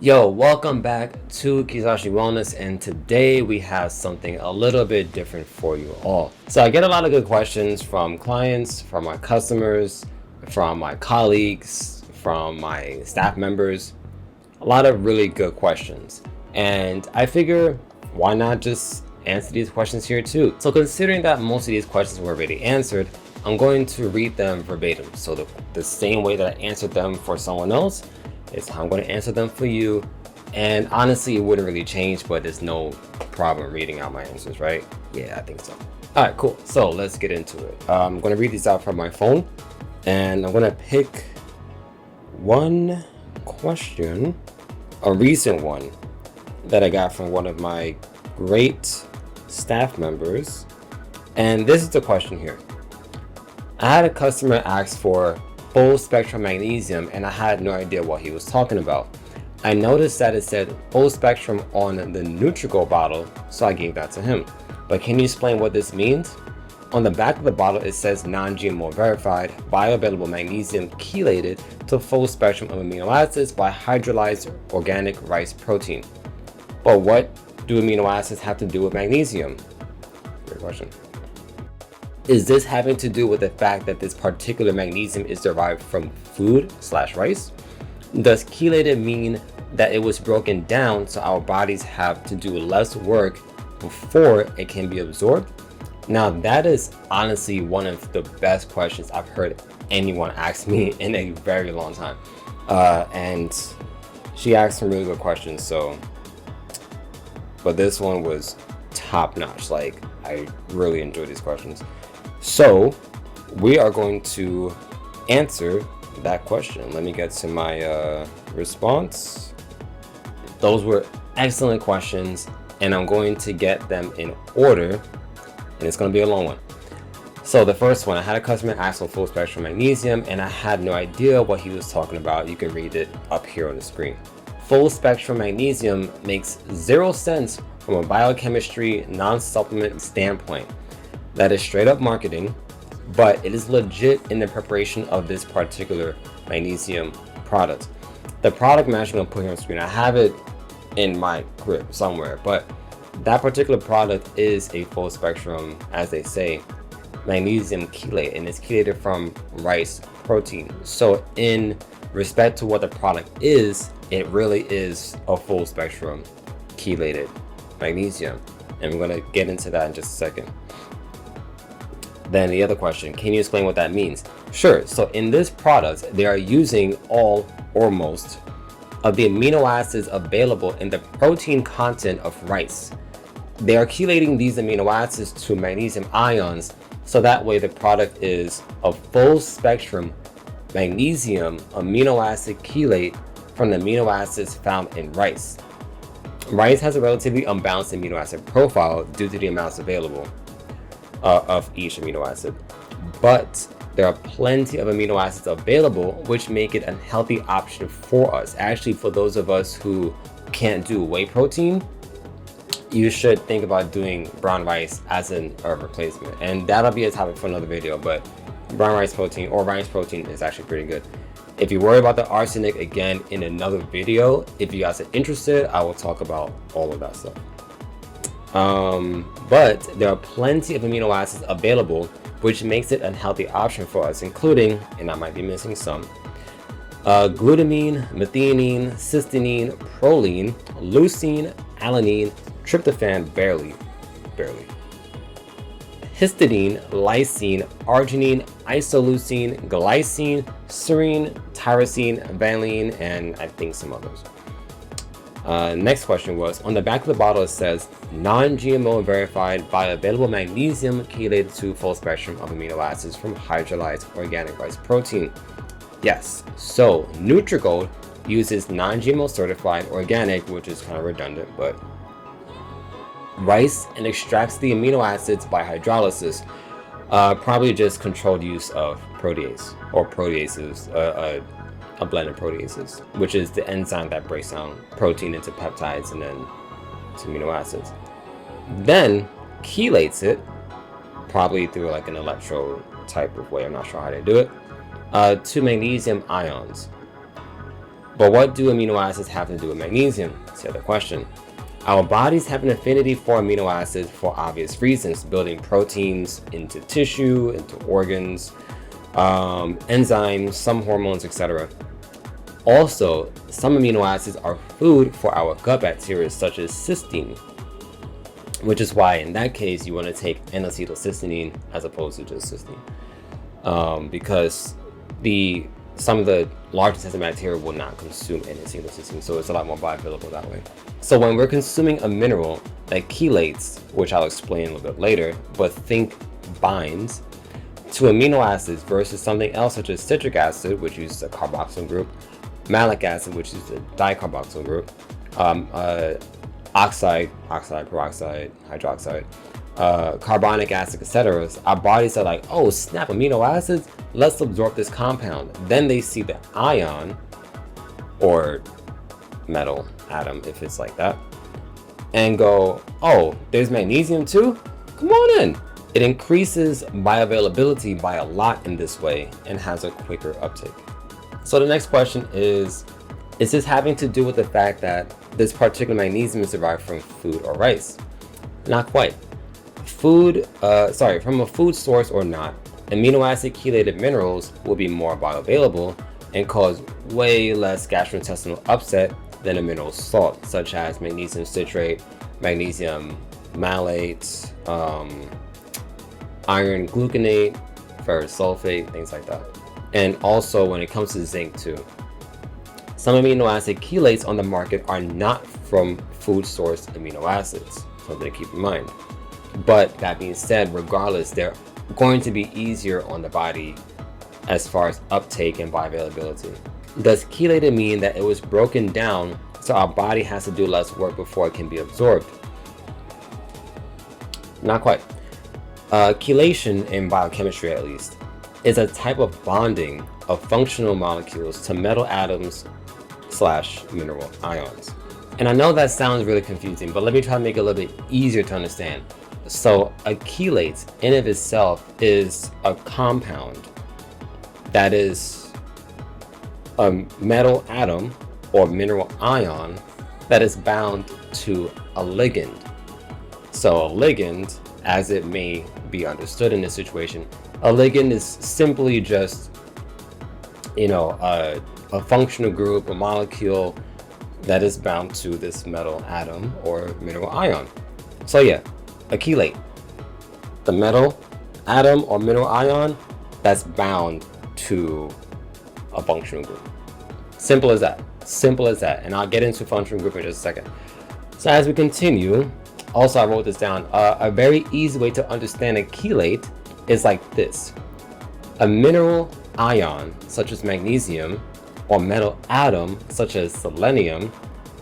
Yo, welcome back to Kizashi Wellness, and today we have something a little bit different for you all. So I get a lot of good questions from clients, from my customers, from my colleagues, from my staff members, a lot of really good questions. And I figure, why not just answer these questions here too? So considering that most of these questions were already answered, I'm going to read them verbatim. So the same way that I answered them for someone else is how I'm going to answer them for you. And honestly, it wouldn't really change, but there's no problem reading out my answers, right? Yeah, I think so. All right, cool. So let's get into it. I'm going to read these out from my phone, and I'm going to pick one question, a recent one that I got from one of my great staff members. And this is the question here. I had a customer ask for full spectrum magnesium, and I had no idea what he was talking about. I noticed that it said full spectrum on the Nutrigo bottle, so I gave that to him. But can you explain what this means? On the back of the bottle, it says non-GMO verified, bioavailable magnesium chelated to full spectrum of amino acids by hydrolyzed organic rice protein. But what do amino acids have to do with magnesium? Great question. Is this having to do with the fact that this particular magnesium is derived from food/rice? Does chelated mean that it was broken down so our bodies have to do less work before it can be absorbed? Now that is honestly one of the best questions I've heard anyone ask me in a very long time. And she asked some really good questions, but this one was top notch. Like, I really enjoyed these questions. So we are going to answer that question. Let me get to my response. Those were excellent questions, and I'm going to get them in order, and it's going to be a long one. So the first one, I had a customer ask for full spectrum magnesium, and I had no idea what he was talking about. You can read it up here on the screen. Full spectrum magnesium makes zero sense from a biochemistry non-supplement standpoint. That is straight up marketing, but it is legit in the preparation of this particular magnesium product. The product I'm actually going to put here on screen. I have it in my grip somewhere, but that particular product is a full spectrum, as they say, magnesium chelate, and it's chelated from rice protein. So in respect to what the product is, it really is a full spectrum chelated magnesium. And we're going to get into that in just a second. Then the other question, can you explain what that means? Sure. So in this product, they are using all or most of the amino acids available in the protein content of rice. They are chelating these amino acids to magnesium ions, so that way the product is a full spectrum magnesium amino acid chelate from the amino acids found in rice. Rice has a relatively unbalanced amino acid profile due to the amounts available of each amino acid, but there are plenty of amino acids available, which make it a healthy option for us. Actually, for those of us who can't do whey protein, you should think about doing brown rice as an herb replacement, and that'll be a topic for another video. But brown rice protein or rice protein is actually pretty good. If you worry about the arsenic, again, in another video, if you guys are interested, I will talk about all of that stuff. But there are plenty of amino acids available, which makes it a healthy option for us, including, and I might be missing some, glutamine, methionine, cysteine, proline, leucine, alanine, tryptophan, barely, histidine, lysine, arginine, isoleucine, glycine, serine, tyrosine, valine, and I think some others. Next question was, on the back of the bottle it says non-GMO verified bioavailable magnesium chelated to full spectrum of amino acids from hydrolyzed organic rice protein. Yes, so Nutrigold uses non-GMO certified organic, which is kind of redundant, but rice, and extracts the amino acids by hydrolysis, probably just controlled use of protease or proteases, a blend of proteases, which is the enzyme that breaks down protein into peptides and then to amino acids. Then chelates it, probably through like an electrode type of way, I'm not sure how they do it, to magnesium ions. But what do amino acids have to do with magnesium? That's the other question. Our bodies have an affinity for amino acids for obvious reasons, building proteins into tissue, into organs, enzymes, some hormones, etc. Also, some amino acids are food for our gut bacteria, such as cysteine, which is why in that case you want to take N-acetylcysteine as opposed to just cysteine, because some of the large intestine bacteria will not consume N-acetylcysteine, so it's a lot more bioavailable that way. So when we're consuming a mineral that chelates, which I'll explain a little bit later, but think binds to amino acids versus something else such as citric acid, which uses a carboxyl group, malic acid, which is a dicarboxyl group, oxide, peroxide, hydroxide, carbonic acid, etc. Our bodies are like, oh snap, amino acids, let's absorb this compound. Then they see the ion or metal atom, if it's like that, and go, oh, there's magnesium too? Come on in. It increases bioavailability by a lot in this way and has a quicker uptake. So the next question is this having to do with the fact that this particular magnesium is derived from food or rice? Not quite. From a food source or not, amino acid chelated minerals will be more bioavailable and cause way less gastrointestinal upset than a mineral salt, such as magnesium citrate, magnesium malate, iron gluconate, ferrous sulfate, things like that. And also when it comes to zinc too. Some amino acid chelates on the market are not from food source amino acids, something to keep in mind. But that being said, regardless, they're going to be easier on the body as far as uptake and bioavailability. Does chelated mean that it was broken down so our body has to do less work before it can be absorbed? Not quite. Chelation, in biochemistry at least, is a type of bonding of functional molecules to metal atoms / mineral ions. And I know that sounds really confusing, but let me try to make it a little bit easier to understand. So a chelate in of itself is a compound that is a metal atom or mineral ion that is bound to a ligand. So a ligand, as it may be understood in this situation, a ligand is simply just, a functional group, a molecule that is bound to this metal atom or mineral ion. So yeah, a chelate, the metal atom or mineral ion that's bound to a functional group. Simple as that. Simple as that. And I'll get into functional group in just a second. So as we continue, also I wrote this down. A very easy way to understand a chelate is like this. A mineral ion, such as magnesium, or metal atom, such as selenium,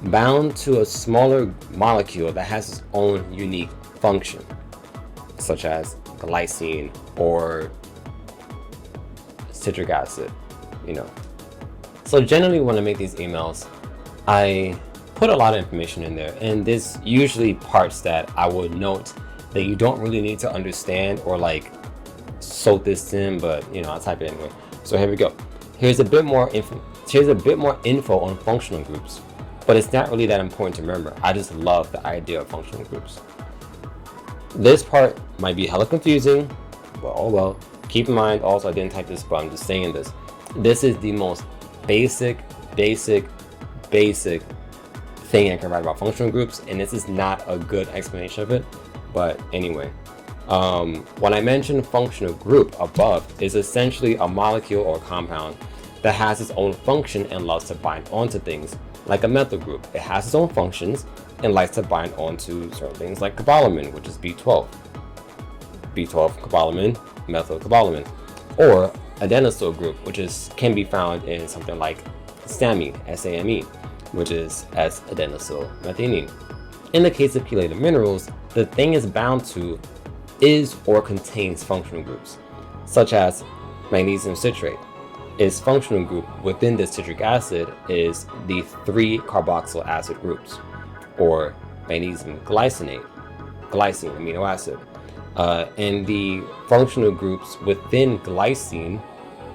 bound to a smaller molecule that has its own unique function, such as glycine or citric acid, So generally when I make these emails, I put a lot of information in there, and there's usually parts that I would note that you don't really need to understand or soak this in, but I'll type it anyway. So here we go. Here's a bit more info on functional groups, but it's not really that important to remember. I just love the idea of functional groups. This part might be hella confusing, but oh well. Keep in mind also I didn't type this, but I'm just saying this. This is the most basic thing I can write about functional groups, and this is not a good explanation of it, but anyway. When I mentioned functional group above, is essentially a molecule or compound that has its own function and loves to bind onto things, like a methyl group. It has its own functions and likes to bind onto certain things like cobalamin, which is B12. B12 cobalamin, methyl cobalamin. Or adenosyl group, which can be found in something like SAMe, SAMe, which is S-adenosyl methionine. In the case of chelated minerals, the thing is bound to is or contains functional groups, such as magnesium citrate. Its functional group within the citric acid is the 3 carboxyl acid groups, or magnesium glycinate, glycine amino acid. And the functional groups within glycine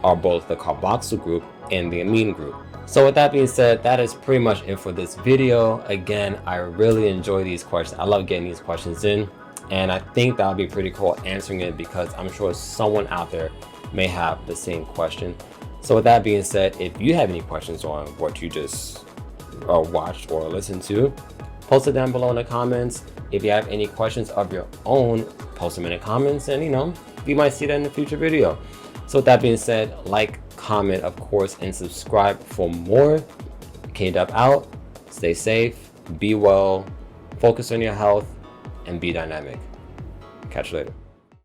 are both the carboxyl group in the amine group. So with that being said, that is pretty much it for this video. Again, I really enjoy these questions. I love getting these questions in, and I think that would be pretty cool answering it, because I'm sure someone out there may have the same question. So with that being said, if you have any questions on what you just watched or listened to, post it down below in the comments. If you have any questions of your own, post them in the comments, and we might see that in a future video. So with that being said, like, comment, of course, and subscribe for more. K-Dub out. Stay safe, be well, focus on your health, and be dynamic. Catch you later.